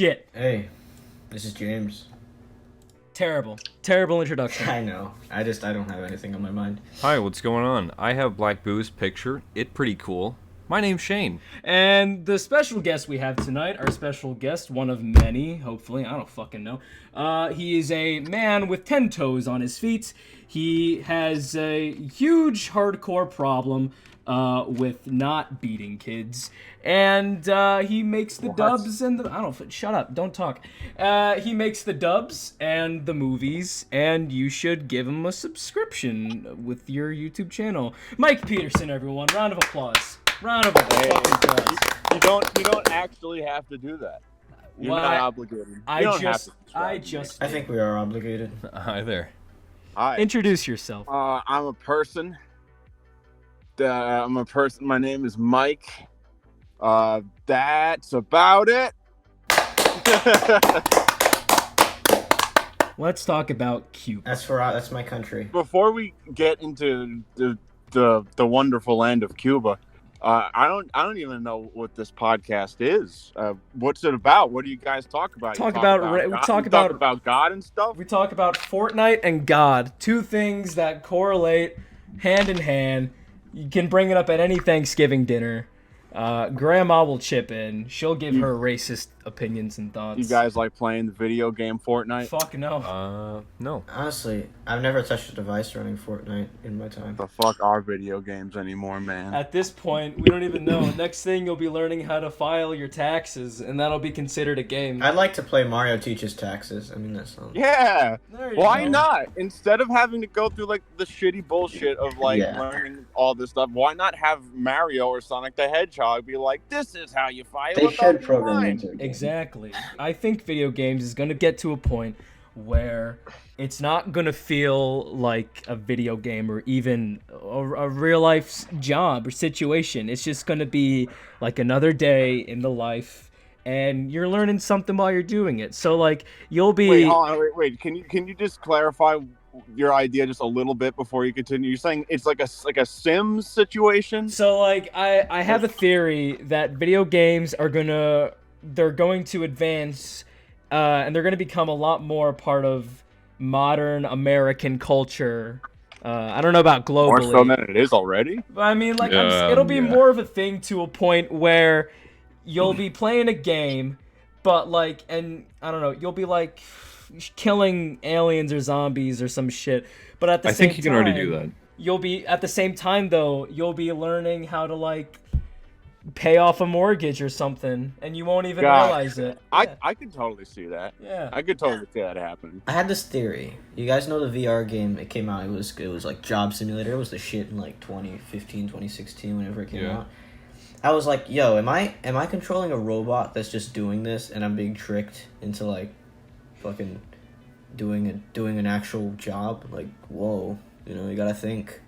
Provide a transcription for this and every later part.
shit. Hey, this is James. Terrible introduction. I know. I don't have anything on my mind. Hi, what's going on? I have Black Boo's picture. It pretty cool. My name's Shane. And the special guest we have tonight, our special guest, one of many, hopefully, I don't fucking know. He is a man with 10 toes on his feet. He has a huge hardcore problem with not beating kids. And he makes the dubs and shut up, don't talk. He makes the dubs and the movies, and you should give him a subscription with your YouTube channel. Mike Peterson, everyone. Round of applause. Round of applause. You don't actually have to do that. You're not obligated. I think we are obligated. Hi there. Hi. Introduce yourself. I'm a person. My name is Mike. That's about it. Let's talk about Cuba. That's my country. Before we get into the wonderful land of Cuba, I don't even know what this podcast is. What's it about? What do you guys talk about? We talk about God and stuff. We talk about Fortnite and God, two things that correlate hand in hand. You can bring it up at any Thanksgiving dinner. Grandma will chip in. She'll give her racist opinions and thoughts. You guys like playing the video game Fortnite? Fuck no. No. Honestly, I've never touched a device running Fortnite in my time. The fuck are video games anymore, man? At this point, we don't even know. Next thing, you'll be learning how to file your taxes, and that'll be considered a game. I'd like to play Mario Teaches Taxes. I mean, that sounds... Yeah. Why go. not? Instead of having to go through like the shitty bullshit of learning all this stuff, why not have Mario or Sonic the Hedgehog be like, this is how you file They a should program line. into it. Exactly. I think video games is going to get to a point where it's not going to feel like a video game or even a real life job or situation. It's just going to be like another day in the life, and you're learning something while you're doing it. So like you'll be... Wait, hold on, wait. Can you just clarify your idea just a little bit before you continue? You're saying it's like a Sims situation? So like I have a theory that video games are going to advance and they're going to become a lot more part of modern American culture. I don't know about globally. More so than it is already? But I mean, like, it'll be more of a thing to a point where you'll be playing a game, but like, and I don't know, you'll be like killing aliens or zombies or some shit. But at the same time, I think you can already do that. You'll be, at the same time though, you'll be learning how to like pay off a mortgage or something, and you won't even realize it. Yeah. I could totally see that. Yeah. I could totally see that happening. I had this theory. You guys know the VR game? It came out. It was like Job Simulator. It was the shit in like 2015, 2016, whenever it came out. I was like, yo, am I controlling a robot that's just doing this, and I'm being tricked into like fucking doing an actual job? Like, whoa, you gotta think.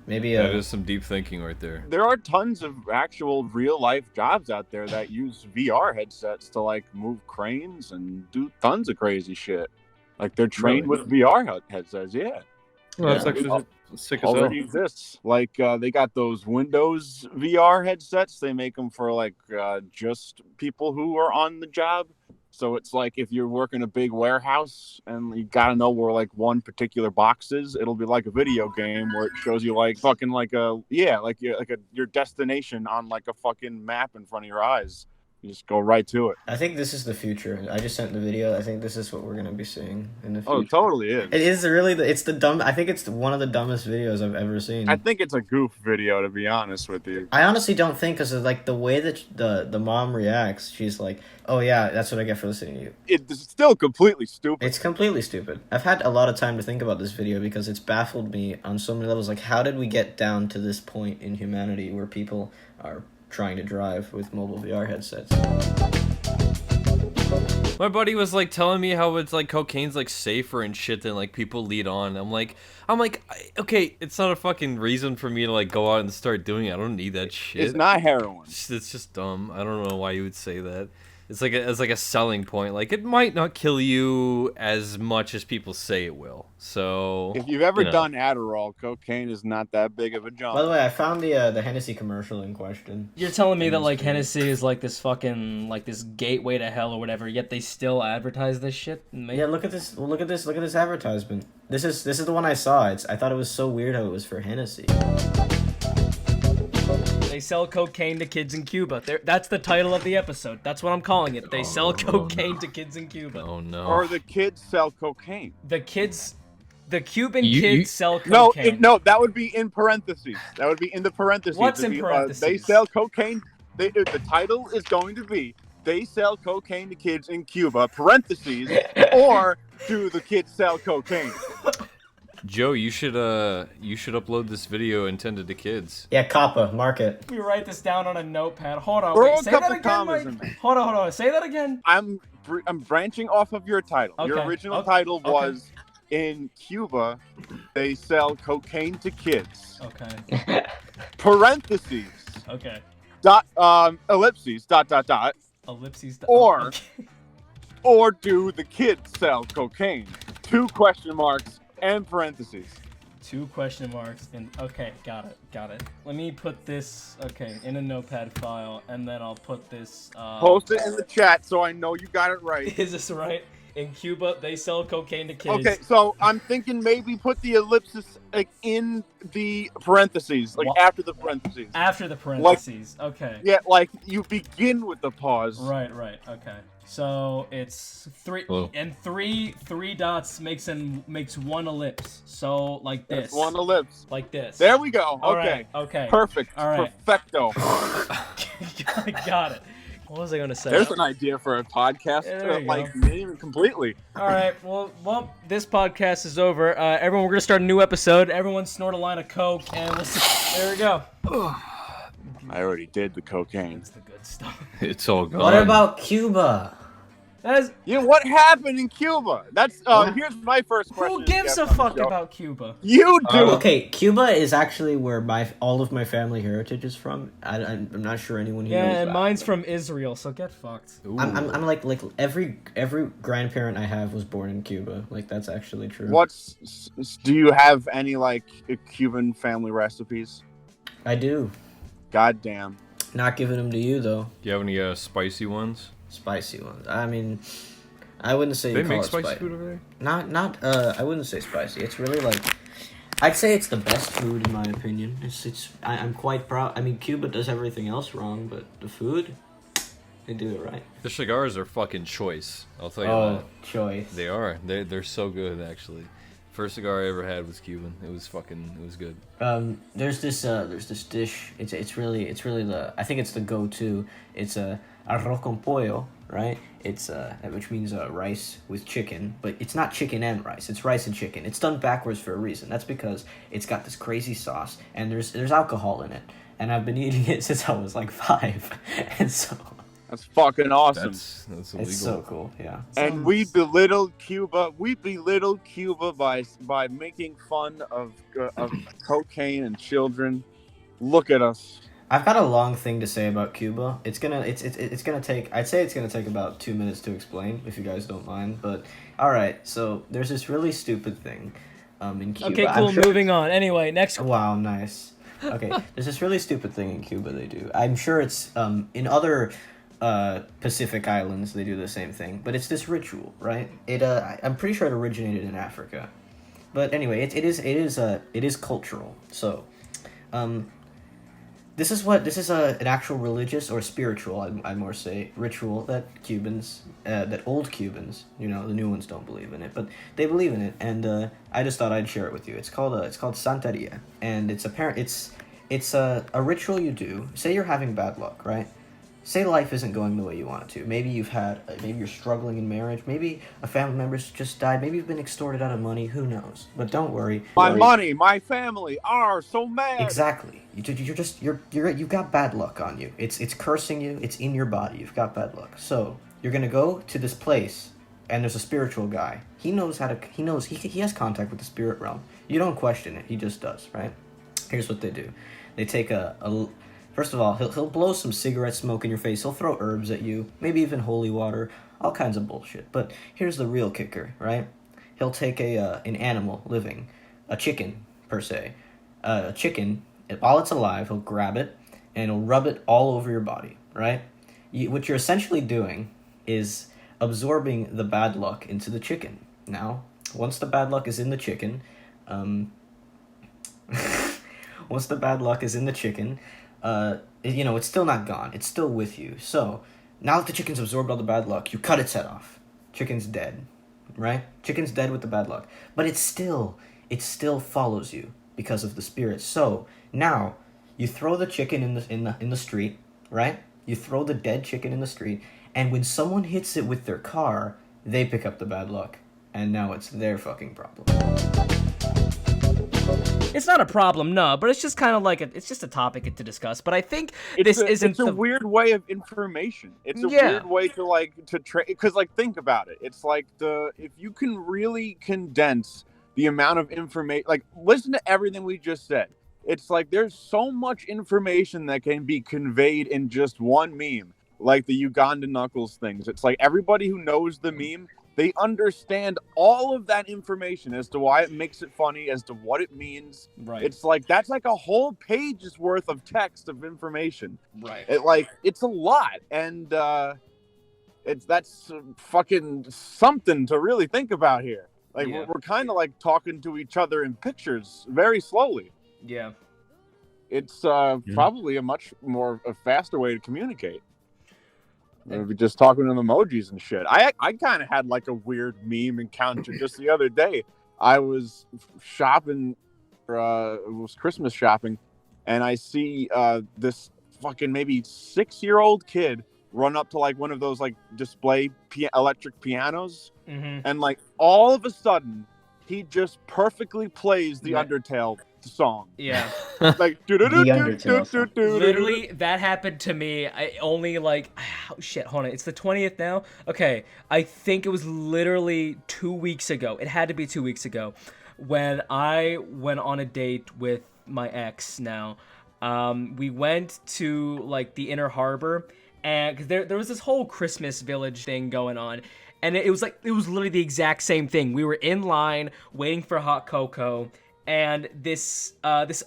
Maybe that is some deep thinking right there. There are tons of actual real life jobs out there that use VR headsets to like move cranes and do tons of crazy shit. Like they're trained with VR headsets. Yeah. Well, that's actually sick as hell. Already exists. Like they got those Windows VR headsets. They make them for like just people who are on the job. So it's like if you're working a big warehouse and you gotta know where like one particular box is, it'll be like a video game where it shows you like fucking like your destination on like a fucking map in front of your eyes. You just go right to it. I think this is the future. I just sent the video. I think this is what we're gonna be seeing in the future. Oh, it totally is. It is really it's the dumb. I think it's one of the dumbest videos I've ever seen. I think it's a goof video, to be honest with you. I honestly don't think, because of like the way that the mom reacts. She's like, "Oh yeah, that's what I get for listening to you." It's still completely stupid. It's completely stupid. I've had a lot of time to think about this video because it's baffled me on so many levels. Like, how did we get down to this point in humanity where people are trying to drive with mobile VR headsets? My buddy was like telling me how it's like cocaine's like safer and shit than like people lead on. I'm like, okay, it's not a fucking reason for me to like go out and start doing it. I don't need that shit. It's not heroin. It's just dumb. I don't know why you would say that. It's like a selling point. Like, it might not kill you as much as people say it will. So If you've ever done Adderall, cocaine is not that big of a jump. By the way, I found the Hennessy commercial in question. You're telling me that like Hennessy is like this fucking like this gateway to hell or whatever, yet they still advertise this shit? Yeah, look at this. Look at this. Look at this advertisement. This is the one I saw. I thought it was so weird how it was for Hennessy. They sell cocaine to kids in Cuba. That's the title of the episode. That's what I'm calling it. They sell cocaine to kids in Cuba. Oh no. Or the kids sell cocaine. The Cuban kids sell No, cocaine. no, that would be in parentheses. That would be in the parentheses. What's It'd in be, parentheses? They sell cocaine. The title is going to be "They sell cocaine to kids in Cuba." Parentheses, or do the kids sell cocaine? Joe, you should upload this video intended to kids. Yeah, Kappa, mark it. We write this down on a notepad. Hold on. Throw Wait, a say couple that again, commas Mike. in there. Hold on. Say that again. I'm branching off of your title. Your Okay, original okay, title okay. was "In Cuba, they sell cocaine to kids." Okay. Parentheses. Okay. Ellipses. Ellipses. Or- okay. Or do the kids sell cocaine? 2 question marks and parentheses. 2 question marks and okay, got it. Let me put this in a notepad file, and then I'll put this. Post it in the chat so I know you got it right. Is this right? In Cuba, they sell cocaine to kids. Okay, so I'm thinking maybe put the ellipsis like in the parentheses, like What? after the parentheses. After the parentheses. Okay. Yeah, like you begin with the pause. Right. Okay. So it's 3 Hello. and three dots makes one ellipse. So like this. That's 1 ellipse. Like this. There we go. All Okay. right, okay. Perfect. All right. Perfecto. Got it. What was I gonna say? There's an idea for a podcast, Yeah, there you like go. name it completely. All right. Well, this podcast is over. Everyone, we're gonna start a new episode. Everyone snort a line of coke, and we'll see. There we go. I already did the cocaine. That's the good stuff. It's all gone. What about Cuba? That is. You know what happened in Cuba? That's here's my first question. Who gives a Jeff, on the fuck show. about Cuba? You do. Okay, Cuba is actually where all of my family heritage is from. I'm not sure anyone here knows Yeah, and that. mine's from Israel, so get fucked. Ooh. I'm like every grandparent I have was born in Cuba. Like that's actually true. Do you have any like Cuban family recipes? I do. God damn. Not giving them to you though. Do you have any spicy ones? Spicy ones. I mean, I wouldn't say They you call make it spicy spicy. food over there? Not. I wouldn't say spicy. It's really like. I'd say it's the best food in my opinion. I'm quite proud. I mean, Cuba does everything else wrong, but the food, they do it right. The cigars are fucking choice. I'll tell you Oh, that. choice. They are. They're so good actually. First cigar I ever had was Cuban. It was good. There's this dish. It's really I think it's the go-to. It's a arroz con pollo, right? It's which means rice with chicken, but it's not chicken and rice. It's rice and chicken. It's done backwards for a reason. That's because it's got this crazy sauce and there's alcohol in it. And I've been eating it since I was like 5, and so That's fucking awesome. That's illegal. it's so cool. Yeah. And we belittle Cuba. We belittle Cuba by making fun of cocaine and children. Look at us. I've got a long thing to say about Cuba. It's gonna take. I'd say it's gonna take about 2 minutes to explain, if you guys don't mind. But all right, so there's this really stupid thing, in Cuba. Okay, cool. Moving on. Anyway, next. Wow, nice. Okay, there's this really stupid thing in Cuba they do. I'm sure it's in other Pacific islands they do the same thing, but it's this ritual, right? I'm pretty sure it originated in Africa, but anyway, it is cultural. So, this is an actual religious or spiritual, I'd more say, ritual that old Cubans, the new ones don't believe in it, but they believe in it, and I just thought I'd share it with you. It's called Santeria, and it's a ritual you do. Say you're having bad luck, right? Say life isn't going the way you want it to. Maybe you're struggling in marriage. Maybe a family member's just died. Maybe you've been extorted out of money. Who knows? But don't worry. Money, my family are so mad. Exactly. You've got bad luck on you. It's cursing you. It's in your body. You've got bad luck. So you're gonna go to this place, and there's a spiritual guy. He has contact with the spirit realm. You don't question it. He just does, right? Here's what they do. They take First of all, he'll blow some cigarette smoke in your face. He'll throw herbs at you, maybe even holy water, all kinds of bullshit. But here's the real kicker, right? He'll take an animal living, a chicken per se, a chicken while it's alive. He'll grab it and he'll rub it all over your body, right? What you're essentially doing is absorbing the bad luck into the chicken. Now, once the bad luck is in the chicken, once the bad luck is in the chicken, it's still not gone. It's still with you. So, now that the chicken's absorbed all the bad luck, you cut its head off. Chicken's dead, right? Chicken's dead with the bad luck. But it still follows you because of the spirit. So, now, you throw the chicken in the street, right? You throw the dead chicken in the street, and when someone hits it with their car, they pick up the bad luck. And now it's their fucking problem. It's not a problem, no, but it's just kind of like it's just a topic to discuss. But I think It's a weird way of information. It's a weird way to trade. Because think about it. It's like if you can really condense the amount of information, listen to everything we just said. It's like there's so much information that can be conveyed in just one meme, like the Uganda Knuckles things. It's like everybody who knows the meme, they understand all of that information as to why it makes it funny, as to what it means. Right. It's like that's like a whole page's worth of text of information. Right. It's a lot, and that's fucking something to really think about here. We're kind of talking to each other in pictures very slowly. Yeah. It's probably a faster way to communicate. Maybe just talking in emojis and shit. I kind of had a weird meme encounter just the other day. I was shopping, it was Christmas shopping, and I see this fucking maybe 6-year-old kid run up to one of those display electric pianos, and all of a sudden he just perfectly plays the Undertale song. Yeah. The Undertale song. Literally, that happened to me. I only shit, hold on. It's the 20th now? Okay. I think it was literally 2 weeks ago. It had to be 2 weeks ago when I went on a date with my ex now. We went to the Inner Harbor, and cause there was this whole Christmas village thing going on. And it was literally the exact same thing. We were in line waiting for hot cocoa, and this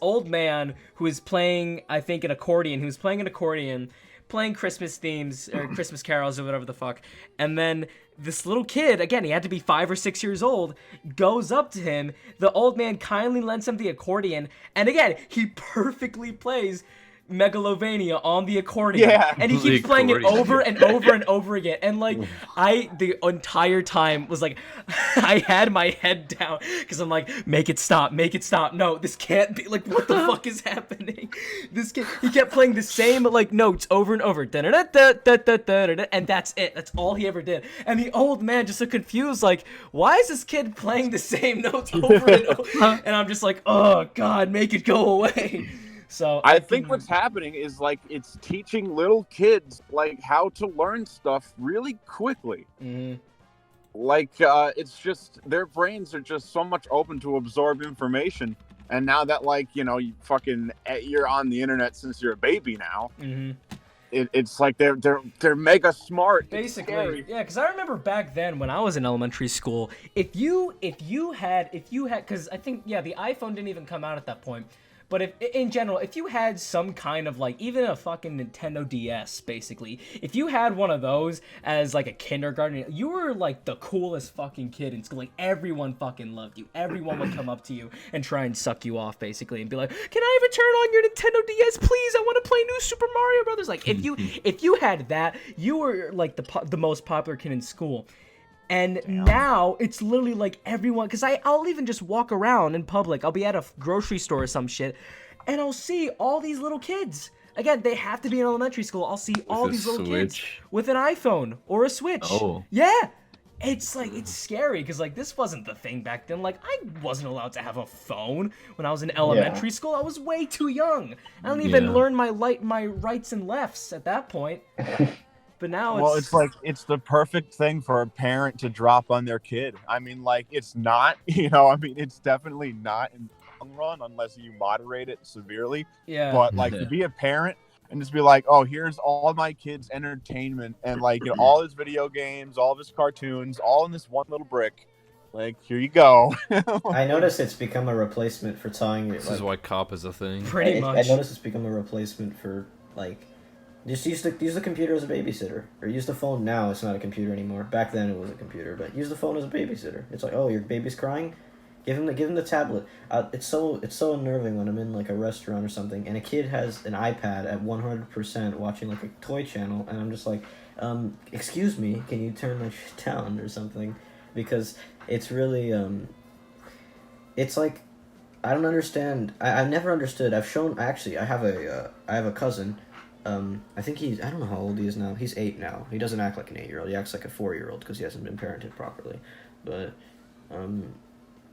old man who was playing, I think, an accordion. He was playing an accordion, playing Christmas themes or Christmas carols or whatever the fuck. And then this little kid, again, he had to be 5 or 6 years old, goes up to him. The old man kindly lends him the accordion, and again, he perfectly plays Megalovania on the accordion, and he keeps playing it over and over and over again, and the entire time was I had my head down because I'm make it stop, no, this can't be, what the fuck is happening? This kid, he kept playing the same notes over and over, and that's it, that's all he ever did, and the old man just so confused, why is this kid playing the same notes over and over, and I'm just oh god, make it go away. So I think what's happening is it's teaching little kids how to learn stuff really quickly. Mm-hmm. It's just their brains are just so much open to absorb information, and now that you're on the internet since you're a baby now. Mm-hmm. It's they're mega smart. Basically, yeah. Because I remember back then when I was in elementary school, if you had, because I think the iPhone didn't even come out at that point. But in general, if you had some kind of even a fucking Nintendo DS, basically, if you had one of those as a kindergarten, you were the coolest fucking kid in school. Everyone fucking loved you. Everyone would come up to you and try and suck you off, basically, and be like, "Can I have a turn on your Nintendo DS, please? I want to play New Super Mario Brothers." If you had that, you were the most popular kid in school. And now it's literally everyone, because I'll even just walk around in public. I'll be at a grocery store or some shit, and I'll see all these little kids. Again, they have to be in elementary school. I'll see all these little kids with an iPhone or a Switch. Oh. Yeah. It's it's scary because this wasn't the thing back then. I wasn't allowed to have a phone when I was in elementary school. I was way too young. I don't even learn my rights and lefts at that point. But now it's the perfect thing for a parent to drop on their kid. I mean, it's not, it's definitely not in the long run unless you moderate it severely. Yeah. But to be a parent and just be like, "Oh, here's all my kids' entertainment and like all his video games, all of his cartoons, all in this one little brick. Like, here you go." I notice it's become a replacement for telling you. This is why cop is a thing. Pretty I much. notice it's become a replacement for like, just use the computer as a babysitter, or use the phone. Now it's not a computer anymore. Back then it was a computer, but use the phone as a babysitter. It's like, oh, your baby's crying, give him the tablet. It's so unnerving when I'm in like a restaurant or something, and a kid has an iPad at 100% watching like a toy channel, and I'm just like, excuse me, can you turn that shit down or something? Because it's really it's like, I don't understand. I've never understood. I have a cousin. I think I don't know how old he is now. He's 8 now. He doesn't act like an 8-year-old. He acts like a 4-year-old because he hasn't been parented properly. But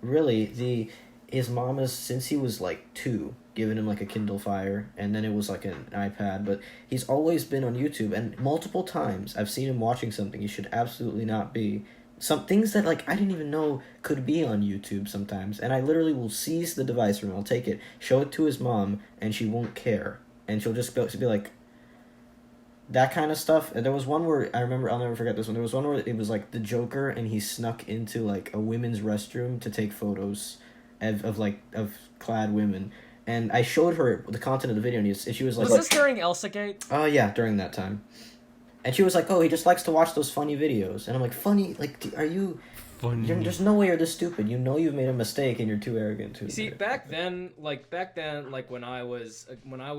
really, his mom has, since he was like 2, given him like a Kindle Fire, and then it was like an iPad. But he's always been on YouTube, and multiple times I've seen him watching something he should absolutely not be. Some things that like I didn't even know could be on YouTube sometimes, and I literally will seize the device from him. I'll take it, show it to his mom, and she won't care, and she'll just be like, that kind of stuff. And there was one where I remember, I'll never forget this one. There was one where it was like the Joker, and he snuck into like a women's restroom to take photos of clad women. And I showed her the content of the video, and she was like, Was this during Elsagate? "Oh yeah, during that time." And she was like, "Oh, he just likes to watch those funny videos." And I'm like, "Funny? Like, are you? Funny. There's no way you're this stupid. You know you've made a mistake, and you're too arrogant to." See, back then, when I was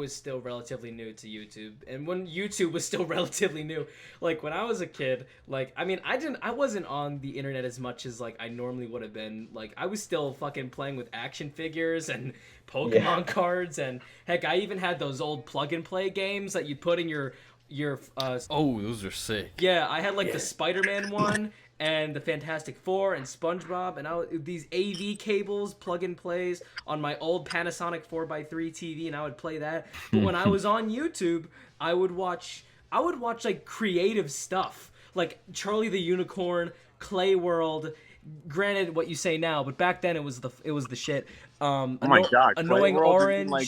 still relatively new to YouTube, and when YouTube was still relatively new, like when I was a kid, like I wasn't on the internet as much as like I normally would have been. Like I was still fucking playing with action figures and Pokemon cards, and heck, I even had those old plug and play games that you put in your Oh, those are sick. Yeah, I had like the Spider-Man one and the Fantastic Four and SpongeBob, and these AV cables, plug and plays on my old Panasonic 4x3 TV, and I would play that. But when I was on YouTube, I would watch like creative stuff, like Charlie the Unicorn, Clay World. Granted, what you say now, but back then it was the shit. Oh my God, Annoying Clay World Orange. isn't, like,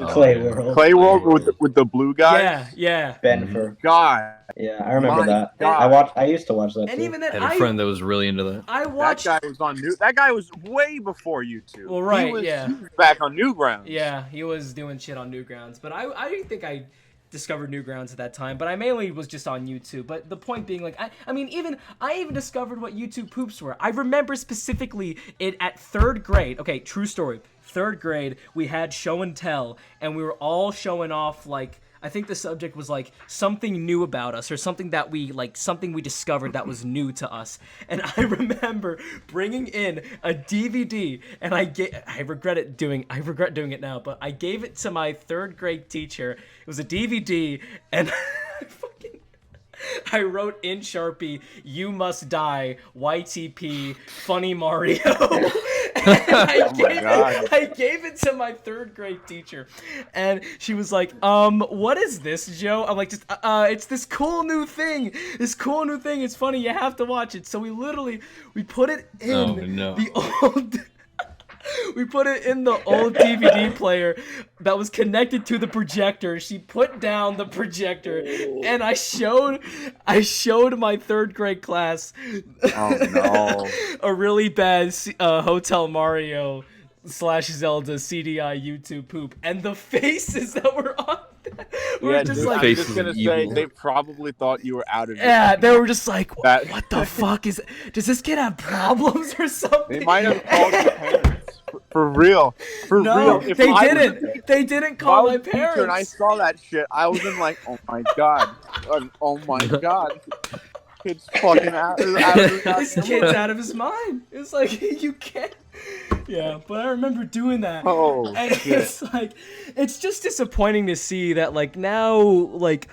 Clay World. Clay World with the blue guy. Yeah. Benfer. God. Yeah, I remember My that. God. I used to watch that And too. even then, I had a friend that was really into that. I watched. That guy was way before YouTube. Well, right, he was yeah. back on Newgrounds. Yeah, he was doing shit on Newgrounds, but I didn't think I discovered Newgrounds at that time, but I mainly was just on YouTube. But the point being, like, I even discovered what YouTube poops were. I remember specifically it at 3rd grade. Okay, true story. 3rd grade, we had show and tell, and we were all showing off, like, I think the subject was like something new about us, or something we discovered that was new to us. And I remember bringing in a DVD, and I regret doing it now, but I gave it to my 3rd grade teacher. It was a DVD, and I wrote in Sharpie, "You must die, YTP, funny Mario." I gave it to my 3rd grade teacher, and she was like, what is this, Joe?" I'm like, it's this cool new thing. It's funny. You have to watch it. So we put it in the old... We put it in the old DVD player that was connected to the projector. She put down the projector, and I showed my 3rd grade class a really bad Hotel Mario / Zelda CDI YouTube poop, and the faces that were on were just dude, like... I'm just gonna say, they probably thought you were out of it. Yeah, they were just like, what the fuck is... Does this kid have problems or something? They might have called your parents. For real. No, If they I didn't. They didn't call my was a teacher parents. and I saw that shit, I was in like, oh my God. Oh my God. Kid's fucking out of This kid's out of his mind. It's like, you can't... Yeah, but I remember doing that. Oh, and shit. It's like, it's just disappointing to see that, like, now, like,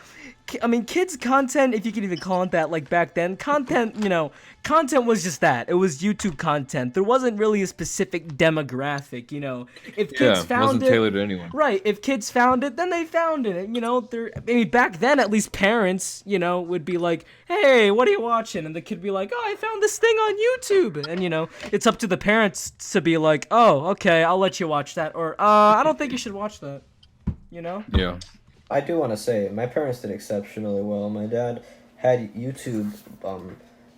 I mean, kids' content, if you can even call it that, like, back then, content was just that. It was YouTube content. There wasn't really a specific demographic, If kids found wasn't tailored to anyone. Right, if kids found it, then they found it, back then, at least parents, would be like, "Hey, what are you watching?" And the kid would be like, "Oh, I found this thing on YouTube." And, it's up to the parents to be like, "Oh, okay, I'll let you watch that," or, "I don't think you should watch that," Yeah. I do want to say my parents did exceptionally well. My dad had YouTube.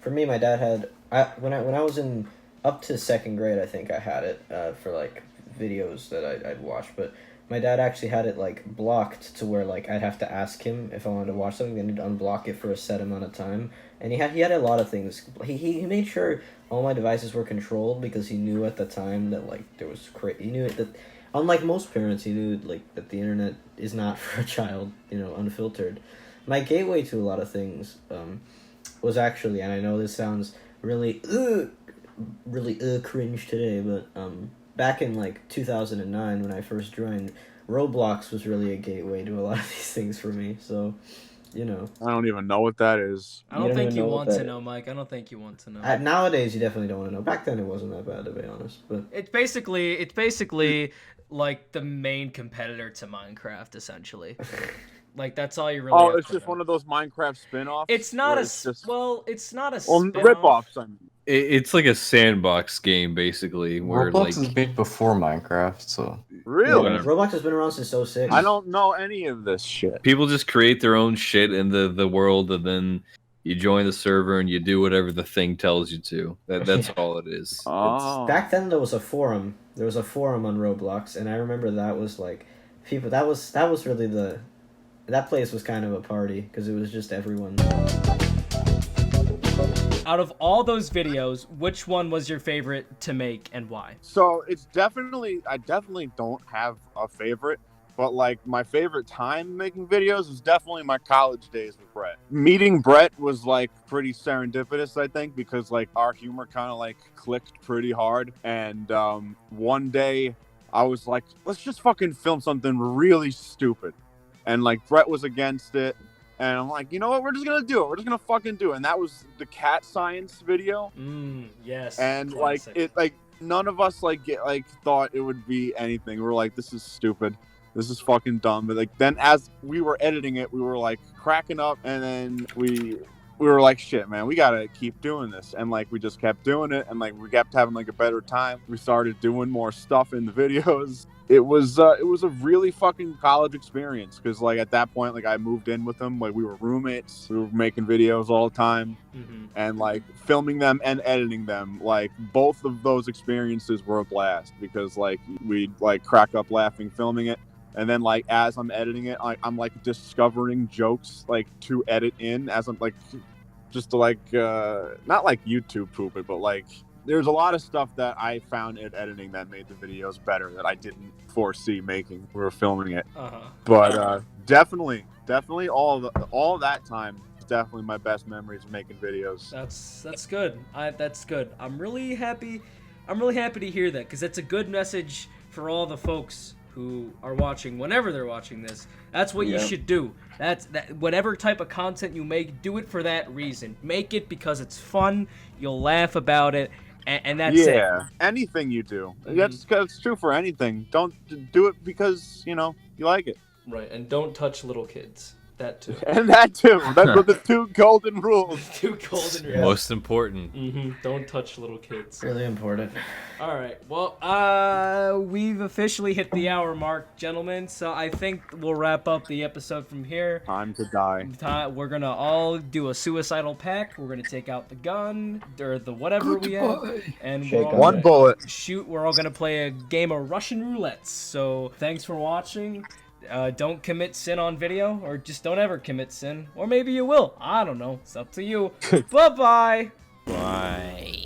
For me, my dad had when I was in up to second grade, I think I had it for like videos that I'd watch. But my dad actually had it like blocked to where like I'd have to ask him if I wanted to watch something, then he'd unblock it for a set amount of time. And he had a lot of things. He made sure all my devices were controlled because he knew at the time that like there was he knew that. Unlike most parents, he knew like that the internet is not for a child, unfiltered. My gateway to a lot of things was actually, and I know this sounds really cringe today, but back in like 2009 when I first joined, Roblox was really a gateway to a lot of these things for me. So, I don't even know what that is. I don't think you want to know, Mike. I don't think you want to know. Nowadays, you definitely don't want to know. Back then, it wasn't that bad, to be honest. But it's basically like the main competitor to Minecraft, essentially. Like that's all you really. Oh, it's just one of those Minecraft spin-offs. It's not it's not a spin-off. Rip-offs. I mean. It's like a sandbox game, basically, where Roblox was made before Minecraft, so Really? yeah, Roblox has been around since 06. I don't know any of this shit. people just create their own shit in the world, and then you join the server and you do whatever the thing tells you to. That's all it is. Oh. Back then, there was a forum. There was a forum on Roblox, and I remember that was like people. That was really that place was kind of a party because it was just everyone. Out of all those videos, which one was your favorite to make and why? So I definitely don't have a favorite, but like my favorite time making videos was definitely my college days with Brett. Meeting Brett was like pretty serendipitous, I think, because like our humor kind of like clicked pretty hard. And one day I was like, let's just fucking film something really stupid. And like Brett was against it. And I'm like, you know what? We're just gonna do it. We're just gonna fucking do it. And that was the cat science video. Yes. And classic. none of us thought it would be anything. We were like, this is stupid. This is fucking dumb. But like then as we were editing it, we were like cracking up, and then we were like, shit, man, we gotta keep doing this. And like we just kept doing it, and like we kept having like a better time. We started doing more stuff in the videos. It was a really fucking college experience because like at that point, like I moved in with them, like we were roommates, we were making videos all the time, and like filming them and editing them. Like both of those experiences were a blast because like we'd like crack up laughing filming it, and then like as I'm editing it, I'm like discovering jokes like to edit in as I'm like just to like not like YouTube poop it, but like. There's a lot of stuff that I found in editing that made the videos better that I didn't foresee making. We were filming it, but definitely all that time is definitely my best memories of making videos. That's good. That's good. I'm really happy to hear that because it's a good message for all the folks who are watching whenever they're watching this. That's what you should do. That whatever type of content you make, do it for that reason. Make it because it's fun. You'll laugh about it. And that's it. Yeah, anything you do. That's true for anything. Don't do it because, you like it. Right, and don't touch little kids. That too. And that too. That's what the two golden rules. Two golden rules. Most important. Don't touch little kids. Really important. All right. Well, we've officially hit the hour mark, gentlemen. So I think we'll wrap up the episode from here. Time to die. We're gonna all do a suicidal pact. We're gonna take out the gun or the whatever we have, and we're all one bullet. Shoot. We're all gonna play a game of Russian roulette. So thanks for watching. Don't commit sin on video, or just don't ever commit sin. Or maybe you will. I don't know. It's up to you. Bye-bye. Bye.